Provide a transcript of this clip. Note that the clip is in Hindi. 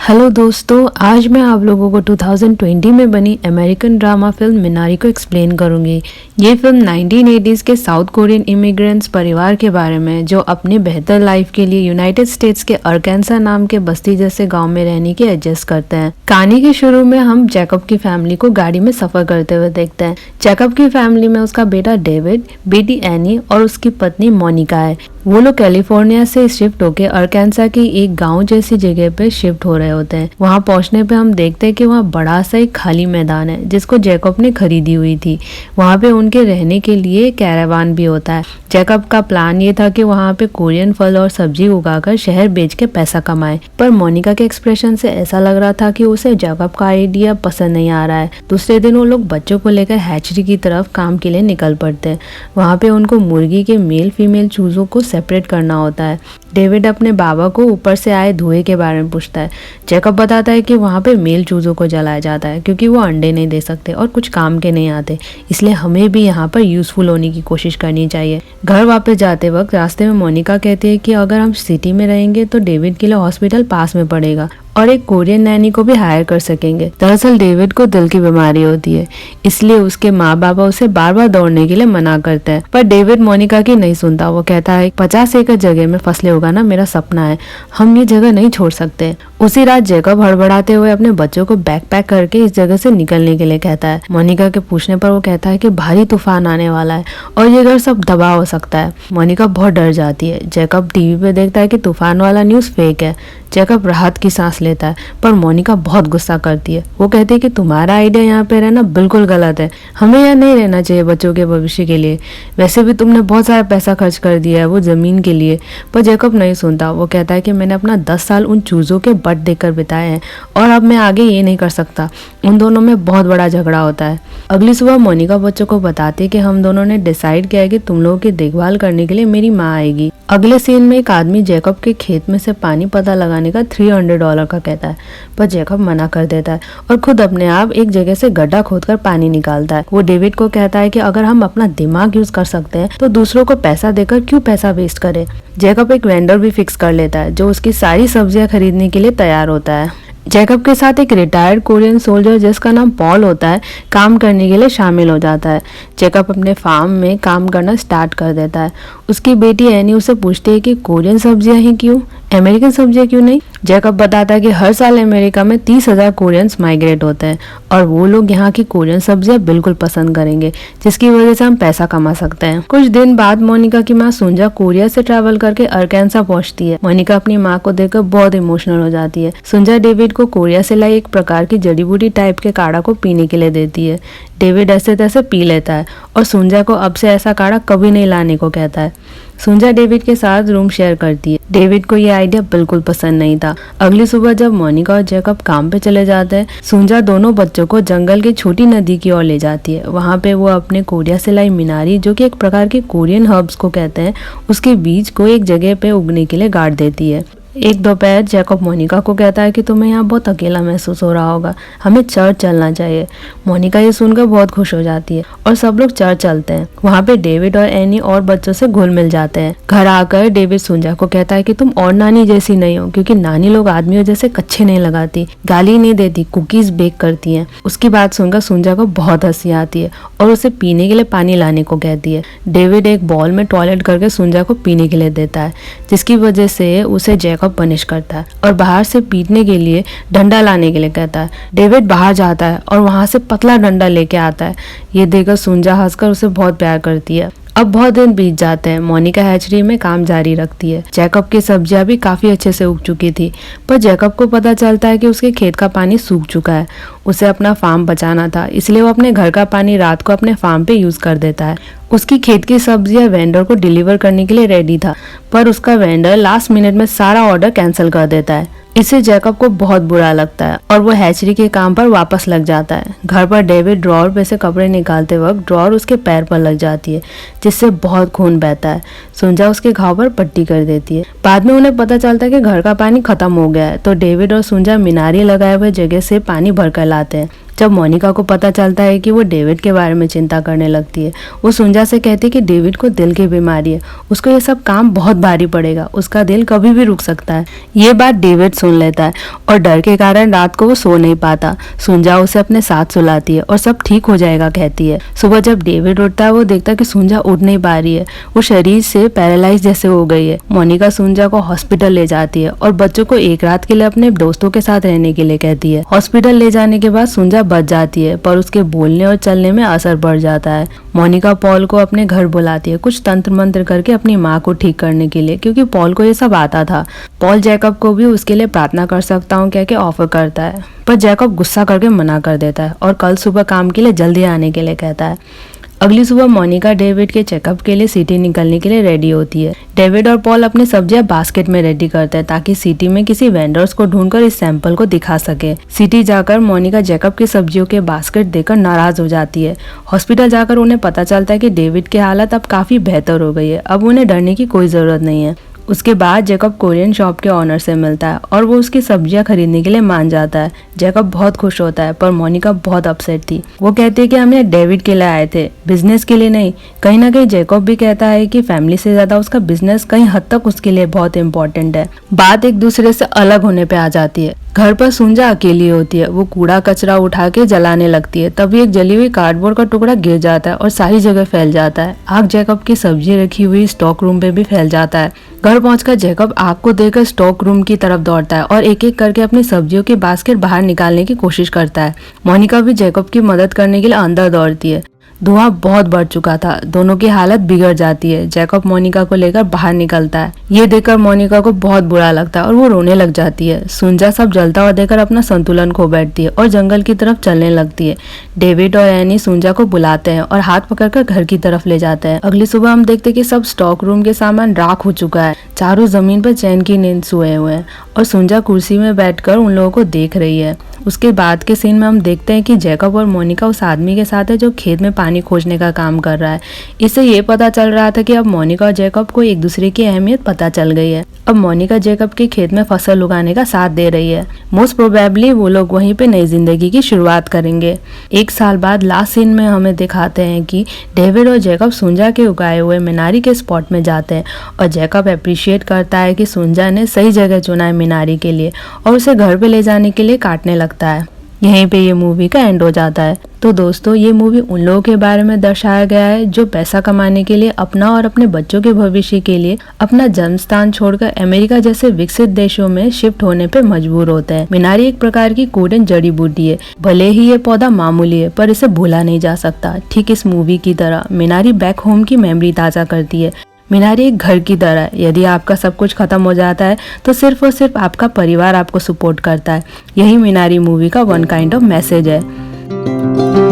हेलो दोस्तों, आज मैं आप लोगों को 2020 में बनी अमेरिकन ड्रामा फिल्म मिनारी को एक्सप्लेन करूंगी। ये फिल्म 1980s के साउथ कोरियन इमिग्रेंट्स परिवार के बारे में है जो अपनी बेहतर लाइफ के लिए यूनाइटेड स्टेट्स के अरकानसा नाम के बस्ती जैसे गांव में रहने की एडजस्ट करते हैं। कहानी के शुरू में हम जैकब की फैमिली को गाड़ी में सफर करते हुए देखते हैं। जैकब की फैमिली में उसका बेटा डेविड, बेटी एनी और उसकी पत्नी मोनिका है। वो लोग कैलिफोर्निया से शिफ्ट होकर अरकानसा की एक गांव जैसी जगह पे शिफ्ट हो रहे होते हैं। वहां पहुंचने पे हम देखते हैं कि वहां बड़ा सा एक खाली मैदान है जिसको जैकब ने खरीदी हुई थी। वहां पे उनके रहने के लिए कैरावान भी होता है। जैकब का प्लान ये था कि वहां पे कोरियन फल और सब्जी उगाकर शहर बेच के पैसा कमाए, पर मोनिका के एक्सप्रेशन से ऐसा लग रहा था कि उसे जैकब का आइडिया पसंद नहीं आ रहा है। दूसरे दिन वो लोग बच्चों को लेकर हैचरी की तरफ काम के लिए निकल पड़ते हैं। वहां पे उनको मुर्गी के मेल फीमेल चूजों को सेपरेट करना होता है। डेविड अपने बाबा को ऊपर से आए धुएं के बारे में पूछता है। जैकब बताता है कि वहाँ पे मेल चूजों को जलाया जाता है क्योंकि वो अंडे नहीं दे सकते और कुछ काम के नहीं आते, इसलिए हमें भी यहाँ पर यूजफुल होने की कोशिश करनी चाहिए। घर वापस जाते वक्त रास्ते में मोनिका कहती है कि अगर हम सिटी में रहेंगे तो डेविड के लिए हॉस्पिटल पास में पड़ेगा और एक कोरियन नैनी को भी हायर कर सकेंगे। दरअसल डेविड को दिल की बीमारी होती है, इसलिए उसके माँ बाबा उसे बार बार दौड़ने के लिए मना करते हैं, पर डेविड मोनिका की नहीं सुनता। वो कहता है 50 एकड़ जगह में फसलें उगाना मेरा सपना है, हम ये जगह नहीं छोड़ सकते। उसी रात जैकब हड़बड़ाते हुए अपने बच्चों को बैग पैक करके इस जगह से निकलने के लिए कहता है। मोनिका के पूछने पर वो कहता है कि भारी तूफान आने वाला है और ये घर सब तबाह हो सकता है। मोनिका बहुत डर जाती है। जैकब टीवी पे देखता है कि तूफान वाला न्यूज फेक है। जैकब राहत की सांस लेता है, पर मोनिका बहुत गुस्सा करती है। वो कहती है कि तुम्हारा आइडिया यहाँ पे रहना बिल्कुल गलत है, हमें यहाँ नहीं रहना चाहिए बच्चों के भविष्य के लिए। वैसे भी तुमने बहुत सारा पैसा खर्च कर दिया है वो जमीन के लिए। पर जैकब नहीं सुनता। वो कहता है कि मैंने अपना 10 साल उन चूजों के बट देकर बिताए हैं और अब मैं आगे ये नहीं कर सकता। उन दोनों में बहुत बड़ा झगड़ा होता है। अगली सुबह मोनिका बच्चों को बताती है कि हम दोनों ने डिसाइड किया है कि तुम लोगों की देखभाल करने के लिए मेरी माँ आएगी। अगले सीन में एक आदमी जैकब के खेत में से पानी पता लगाने का $300 का कहता है, पर जैकब मना कर देता है और खुद अपने आप एक जगह से गड्ढा खोदकर पानी निकालता है। वो डेविड को कहता है कि अगर हम अपना दिमाग यूज कर सकते हैं तो दूसरों को पैसा देकर क्यों पैसा वेस्ट करें। जैकब एक वेंडर भी फिक्स कर लेता है जो उसकी सारी सब्जियां खरीदने के लिए तैयार होता है। जैकब के साथ एक रिटायर्ड कोरियन सोल्जर जिसका नाम पॉल होता है काम करने के लिए शामिल हो जाता है। जैकब अपने फार्म में काम करना स्टार्ट कर देता है। उसकी बेटी एनी उसे पूछती है कि कोरियन सब्जियां ही क्यों, अमेरिकन सब्जियां क्यों नहीं। जैकब बताता है कि हर साल अमेरिका में 30,000 कोरियंस माइग्रेट होते हैं और वो लोग यहाँ की कोरियन सब्जियां बिल्कुल पसंद करेंगे, जिसकी वजह से हम पैसा कमा सकते हैं। कुछ दिन बाद मोनिका की माँ सुंजा कोरिया से ट्रैवल करके अरकानसा पहुंचती है। मोनिका अपनी माँ को देखकर बहुत इमोशनल हो जाती है। सुंजा डेविड को कोरिया से लाई एक प्रकार की जड़ी बूटी टाइप के काढ़ा को पीने के लिए देती है। डेविड ऐसे तैसे पी लेता है और सुंजा को अब से ऐसा काढ़ा कभी नहीं लाने को कहता है। सुंजा डेविड के साथ रूम शेयर करती है। डेविड को यह आइडिया बिल्कुल पसंद नहीं था। अगली सुबह जब मोनिका और जैकब काम पे चले जाते हैं, सुंजा दोनों बच्चों को जंगल की छोटी नदी की ओर ले जाती है। वहाँ पे वो अपने कोरिया से लाई मिनारी, जो कि एक प्रकार के कोरियन हर्ब्स को कहते हैं, उसके बीज को एक जगह पे उगने के लिए गाड़ देती है। एक दोपहर जैकब मोनिका को कहता है कि तुम्हें यहाँ बहुत अकेला महसूस हो रहा होगा, हमें चर्च चलना चाहिए। मोनिका ये सुनकर बहुत खुश हो जाती है और सब लोग चर्च चलते हैं। वहाँ पे डेविड और एनी और बच्चों से घुल मिल जाते हैं। घर आकर डेविड सुंजा को कहता है कि तुम और नानी जैसी नहीं हो, क्योंकि नानी लोग आदमियों जैसे कच्छे नहीं लगाती, गाली नहीं देती, कुकीज बेक करती हैं। उसकी बात सुनकर सुंजा को बहुत हंसी आती है और उसे पीने के लिए पानी लाने को कहती है। डेविड एक बॉल में टॉयलेट करके सुंजा को पीने के लिए देता है, जिसकी वजह से उसे जैकब पनिश करता है और बाहर से पीटने के लिए डंडा लाने के लिए कहता है। डेविड बाहर जाता है और वहां से पतला डंडा लेके आता है। ये देखकर सुंजा हंसकर उसे बहुत प्यार करती है। अब बहुत दिन बीत जाते हैं। मोनिका हैचरी में काम जारी रखती है। जैकब की सब्जियां भी काफी अच्छे से उग चुकी थी, पर जैकब को पता चलता है कि उसके खेत का पानी सूख चुका है। उसे अपना फार्म बचाना था, इसलिए वो अपने घर का पानी रात को अपने फार्म पे यूज कर देता है। उसकी खेत की सब्जियां वेंडर को डिलीवर करने के लिए रेडी था, पर उसका वेंडर लास्ट मिनट में सारा ऑर्डर कैंसिल कर देता है। इससे जैकब को बहुत बुरा लगता है और वो हैचरी के काम पर वापस लग जाता है। घर पर डेविड ड्रॉर पे से कपड़े निकालते वक्त ड्रॉर उसके पैर पर लग जाती है, जिससे बहुत खून बहता है। सुंजा उसके घाव पर पट्टी कर देती है। बाद में उन्हें पता चलता है कि घर का पानी खत्म हो गया है, तो डेविड और सुंजा मिनारी लगाए हुए जगह से पानी भरकर लाते हैं। जब मोनिका को पता चलता है कि वो डेविड के बारे में चिंता करने लगती है। वो सुंजा से कहती है कि डेविड को दिल की बीमारी है, उसको ये सब काम बहुत भारी पड़ेगा, उसका दिल कभी भी रुक सकता है। ये बात डेविड सुन लेता है और डर के कारण रात को वो सो नहीं पाता। सुंजा उसे अपने साथ सुलाती है और सब ठीक हो जाएगा कहती है। सुबह जब डेविड उठता है वो देखता है कि सुंजा उठ नहीं पा रही है, वो शरीर से पैरालाइज जैसे हो गई है। मोनिका सुंजा को हॉस्पिटल ले जाती है और बच्चों को एक रात के लिए अपने दोस्तों के साथ रहने के लिए कहती है। हॉस्पिटल ले जाने के बाद सुंजा बच जाती है, पर उसके बोलने और चलने में असर बढ़ जाता है। मोनिका पॉल को अपने घर बुलाती है कुछ तंत्र मंत्र करके अपनी माँ को ठीक करने के लिए, क्योंकि पॉल को ये सब आता था। पॉल जैकब को भी उसके लिए प्रार्थना कर सकता हूँ कह के ऑफर करता है, पर जैकब गुस्सा करके मना कर देता है और कल सुबह काम के लिए जल्दी आने के लिए कहता है। अगली सुबह मोनिका डेविड के चेकअप के लिए सिटी निकलने के लिए रेडी होती है। डेविड और पॉल अपनी सब्जियां बास्केट में रेडी करते हैं ताकि सिटी में किसी वेंडर्स को ढूंढकर इस सैंपल को दिखा सके। सिटी जाकर मोनिका जैकब की सब्जियों के बास्केट देखकर नाराज हो जाती है। हॉस्पिटल जाकर उन्हें पता चलता है कि डेविड की हालत अब काफी बेहतर हो गई है, अब उन्हें डरने की कोई जरूरत नहीं है। उसके बाद जैकब कोरियन शॉप के ऑनर से मिलता है और वो उसकी सब्जियां खरीदने के लिए मान जाता है। जैकब बहुत खुश होता है, पर मोनिका बहुत अपसेट थी। वो कहती है कि हमने डेविड के लिए आए थे, बिजनेस के लिए नहीं। कहीं ना कहीं जैकब भी कहता है कि फैमिली से ज्यादा उसका बिजनेस कहीं हद तक उसके लिए बहुत इंपॉर्टेंट है। बात एक दूसरे से अलग होने पे आ जाती है। घर पर सुंजा अकेली होती है, वो कूड़ा कचरा उठा के जलाने लगती है। तभी एक जली हुई कार्डबोर्ड का टुकड़ा गिर जाता है और सारी जगह फैल जाता है। आग जैकब की सब्जी रखी हुई स्टॉक रूम पे भी फैल जाता है। घर पहुंचकर जैकब आग को देखकर स्टॉक रूम की तरफ दौड़ता है और एक एक करके अपनी सब्जियों की बास्केट बाहर निकालने की कोशिश करता है। मोनिका भी जैकब की मदद करने के लिए अंदर दौड़ती है। धुआं बहुत बढ़ चुका था, दोनों की हालत बिगड़ जाती है। जैकब मोनिका को लेकर बाहर निकलता है। ये देखकर मोनिका को बहुत बुरा लगता है और वो रोने लग जाती है। सुंजा सब जलता हुआ देखकर अपना संतुलन खो बैठती है और जंगल की तरफ चलने लगती है। डेविड और एनी सुंजा को बुलाते हैं और हाथ पकड़कर घर की तरफ ले जाते हैं। अगली सुबह हम देखते हैं कि सब स्टॉक रूम के सामान राख हो चुका है। चारों जमीन पर चैन की नींद सोए हुए हैं और सुंजा कुर्सी में बैठकर उन लोगों को देख रही है। उसके बाद के सीन में हम देखते हैं कि जैकब और मोनिका उस आदमी के साथ है जो खेत में पानी खोजने का काम कर रहा है। इससे ये पता चल रहा था कि अब मोनिका और जैकब को एक दूसरे की अहमियत पता चल गई है। अब मोनिका जैकब के खेत में फसल उगाने का साथ दे रही है। मोस्ट प्रोबेबली वो लोग वहीं पे नई जिंदगी की शुरुआत करेंगे। एक साल बाद लास्ट सीन में हमें दिखाते हैं कि डेविड और जैकब सुंजा के उगाए हुए मीनारी के स्पॉट में जाते हैं और जैकब अप्रिशिएट करता है कि सुंजा ने सही जगह चुना है मीनारी के लिए और उसे घर पे ले जाने के लिए काटने लगता है। यहीं पे ये मूवी का एंड हो जाता है। तो दोस्तों, ये मूवी उन लोगों के बारे में दर्शाया गया है जो पैसा कमाने के लिए अपना और अपने बच्चों के भविष्य के लिए अपना जन्म स्थान छोड़कर अमेरिका जैसे विकसित देशों में शिफ्ट होने पे मजबूर होते हैं। मीनारी एक प्रकार की कोरियन जड़ी बूटी है। भले ही ये पौधा मामूली है, पर इसे भूला नहीं जा सकता। ठीक इस मूवी की तरह मीनारी बैक होम की मेमोरी ताजा करती है। मीनारी एक घर की तरह है। यदि आपका सब कुछ खत्म हो जाता है तो सिर्फ और सिर्फ आपका परिवार आपको सपोर्ट करता है। यही मीनारी मूवी का वन काइंड ऑफ मैसेज है।